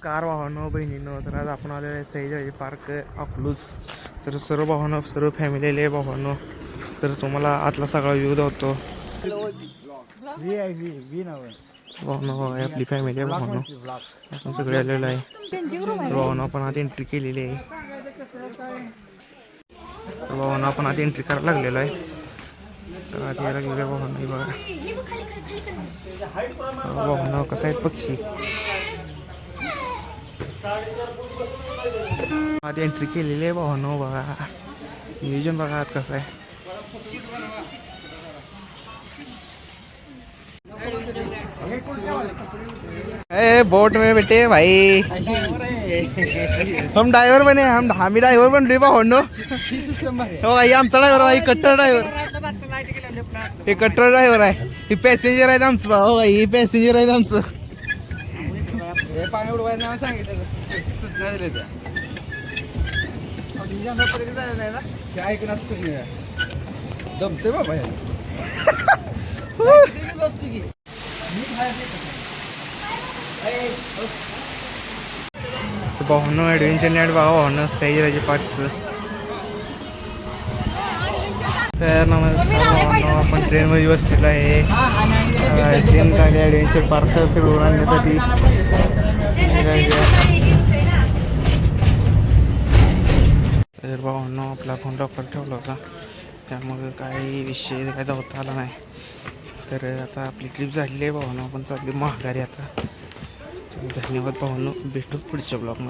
Car वाहनो बहिणीनो, तर आज आपण आलेलो आहे सह्याद्री पार्क अकलूज. तर सर्व वाहनं सर्व फॅमिली आले वाहनो. तर तुम्हाला आतला सगळा व्ह्यू दावतो. वाहनो आहे आपली फॅमिली आहे वाहनो. आपण सगळे आलेलो आहे वाहनो. आपण आत एंट्री केलेली आहे. वाहनो आपण आत एंट्री करायला लागलेलो आहे. तर आत यायला गेले वाहनो बघा. वाहनो कसं आहेत पक्षी. आत एंट्री केलेली आहे वाहनो बघा. नियोजन बघा आत कसं आहे. ए बोट में बेटे भाई हम ड्राइवर बने. हम ड्राइवर बन रहे वाहनो. हो भाई आमचा ड्रायव्हर भाई कट्टर ड्रायव्हर. हे कट्टर ड्रायव्हर आहे. ही पॅसेंजर आहेत आमचं. हो भाई ही पॅसेंजर आहेत आमचं. पाणी उडवायचं नाव सांगितलं सूचना दिल्या त्या ऐकूनच तुम्ही दमते बाबा वाहनो ॲडव्हेंचर नेट बघा वाहनो सह्याद्री पार्कचं. तर नमस्कार वाहनो, आपण ट्रेनमध्ये बसलेलो आहे. ट्रेन काढली ॲडव्हेंचर पार्क फिरवून आणण्यासाठी. तर वाहनो आपला फोन लॉकर ठेवला होता त्यामुळे काही विषय काय होता आला नाही. तर आता आपली ट्रिप झालेली आहे वाहनो. आपण चालली महागारी आता. धन्यवाद वाहनो, भेटू पुढच्या ब्लॉगमध्ये.